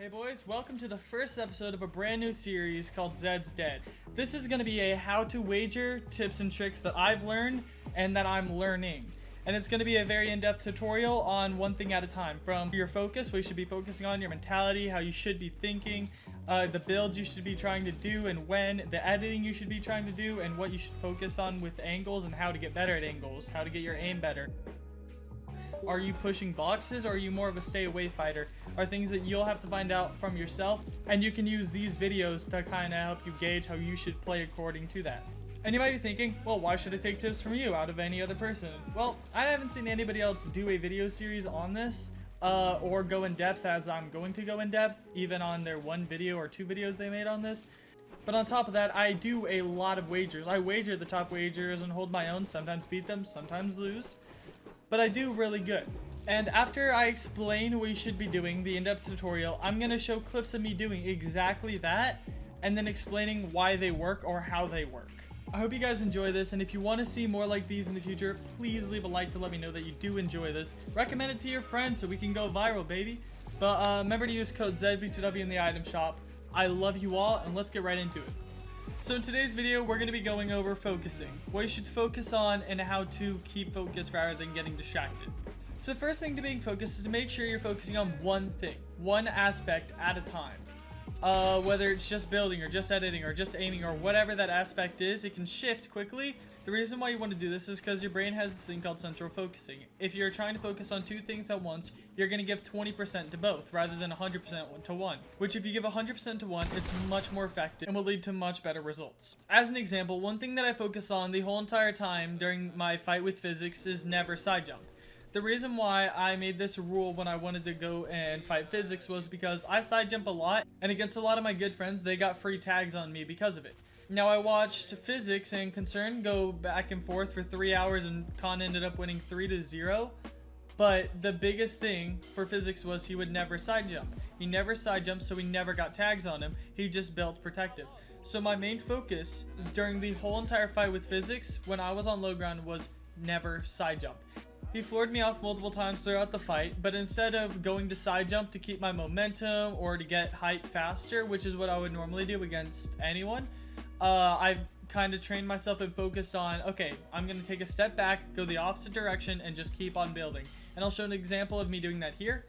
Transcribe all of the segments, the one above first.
Hey boys, welcome to the first episode of a brand new series called Zedd's Dead. This is going to be a how-to wager, tips and tricks that I've learned and that I'm learning. And it's going to be a very in-depth tutorial on one thing at a time. From your focus, what you should be focusing on, your mentality, how you should be thinking, the builds you should be trying to do and when, the editing you should be trying to do, and what you should focus on with angles and how to get better at angles, how to get your aim better. Are you pushing boxes or are you more of a stay away fighter? Are things that you'll have to find out from yourself, and you can use these videos to kind of help you gauge how you should play according to that. And you might be thinking, well, why should I take tips from you out of any other person? Well, I haven't seen anybody else do a video series on this or go in depth as I'm going to go in depth, even on their one video or two videos they made on this. But on top of that, I do a lot of wagers. I wager the top wagers and hold my own, sometimes beat them, sometimes lose. But I do really good. And after I explain what you should be doing, the in-depth tutorial, I'm going to show clips of me doing exactly that and then explaining why they work or how they work. I hope you guys enjoy this, and if you want to see more like these in the future, please leave a like to let me know that you do enjoy this. Recommend it to your friends so we can go viral, baby. But remember to use code ZBTW in the item shop. I love you all, and let's get right into it. So in today's video, we're going to be going over focusing, what you should focus on, and how to keep focused rather than getting distracted. So the first thing to being focused is to make sure you're focusing on one thing, one aspect at a time. Whether it's just building or just editing or just aiming or whatever that aspect is, it can shift quickly. The reason why you want to do this is because your brain has this thing called central focusing. If you're trying to focus on two things at once, you're going to give 20% to both rather than 100% to one. Which if you give 100% to one, it's much more effective and will lead to much better results. As an example, one thing that I focus on the whole entire time during my fight with physics is never side jump. The reason why I made this rule when I wanted to go and fight physics was because I side jump a lot, and against a lot of my good friends, they got free tags on me because of it. Now, I watched Physics and Concern go back and forth for 3 hours, and Con ended up winning 3-0. But the biggest thing for Physics was he would never side jump. He never side jumped, so he never got tags on him. He just built protective. So my main focus during the whole entire fight with Physics when I was on low ground was never side jump. He floored me off multiple times throughout the fight, but instead of going to side jump to keep my momentum or to get height faster, which is what I would normally do against anyone, I've kind of trained myself and focused on, okay, I'm going to take a step back, go the opposite direction, and just keep on building. And I'll show an example of me doing that here.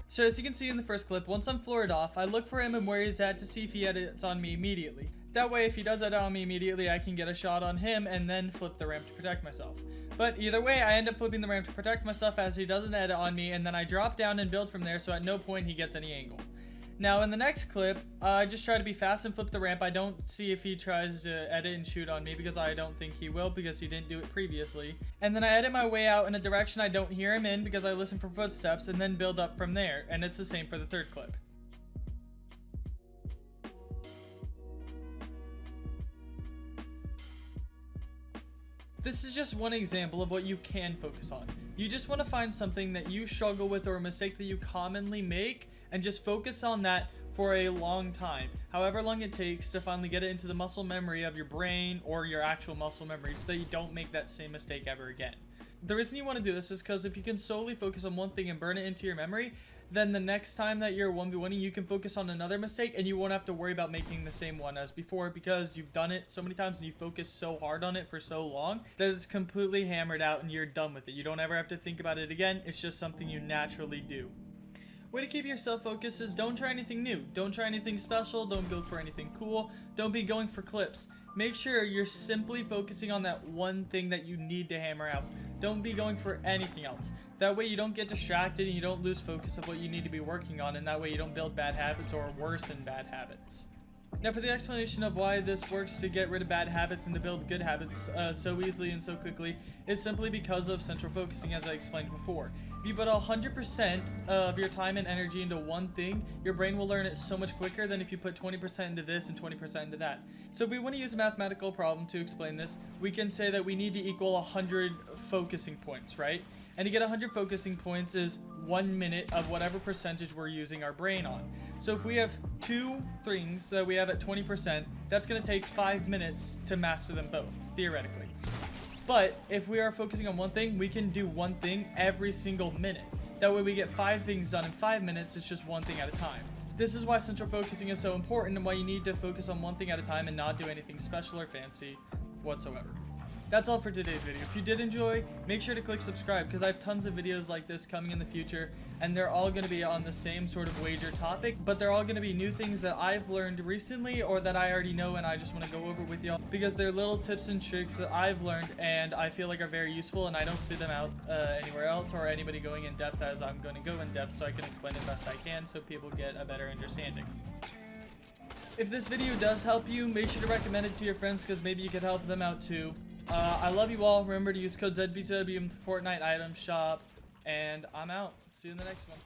So as you can see in the first clip, once I'm floored off, I look for him and where he's at to see if he edits on me immediately. That way, if he does edit on me immediately, I can get a shot on him and then flip the ramp to protect myself. But either way, I end up flipping the ramp to protect myself as he doesn't edit on me, and then I drop down and build from there, so at no point he gets any angle. Now in the next clip, I just try to be fast and flip the ramp. I don't see if he tries to edit and shoot on me because I don't think he will because he didn't do it previously. And then I edit my way out in a direction I don't hear him in because I listen for footsteps and then build up from there. And it's the same for the third clip. This is just one example of what you can focus on. You just want to find something that you struggle with or a mistake that you commonly make and just focus on that for a long time, however long it takes to finally get it into the muscle memory of your brain or your actual muscle memory so that you don't make that same mistake ever again. The reason you want to do this is because if you can solely focus on one thing and burn it into your memory, then the next time that you're 1v1ing, you can focus on another mistake and you won't have to worry about making the same one as before because you've done it so many times and you focus so hard on it for so long that it's completely hammered out and you're done with it. You don't ever have to think about it again. It's just something you naturally do. Way to keep yourself focused is don't try anything new. Don't try anything special. Don't go for anything cool. Don't be going for clips. Make sure you're simply focusing on that one thing that you need to hammer out. Don't be going for anything else. That way you don't get distracted and you don't lose focus of what you need to be working on, and that way you don't build bad habits or worsen bad habits. Now for the explanation of why this works to get rid of bad habits and to build good habits so easily and so quickly is simply because of central focusing, as I explained before. If you put 100% of your time and energy into one thing, your brain will learn it so much quicker than if you put 20% into this and 20% into that. So if we want to use a mathematical problem to explain this, we can say that we need to equal 100 focusing points, right? And to get 100 focusing points is 1 minute of whatever percentage we're using our brain on. So if we have 2 things that we have at 20%, that's going to take 5 minutes to master them both, theoretically. But if we are focusing on one thing, we can do one thing every single minute. That way we get 5 things done in 5 minutes, it's just one thing at a time. This is why central focusing is so important and why you need to focus on one thing at a time and not do anything special or fancy whatsoever. That's all for today's video. If you did enjoy, make sure to click subscribe because I have tons of videos like this coming in the future, and they're all going to be on the same sort of wager topic, but they're all going to be new things that I've learned recently or that I already know and I just want to go over with y'all because they're little tips and tricks that I've learned and I feel like are very useful, and I don't see them out anywhere else or anybody going in depth as I'm going to go in depth, so I can explain it best I can so people get a better understanding. If this video does help you, make sure to recommend it to your friends because maybe you could help them out too. I love you all. Remember to use code ZBW in the Fortnite item shop. And I'm out. See you in the next one.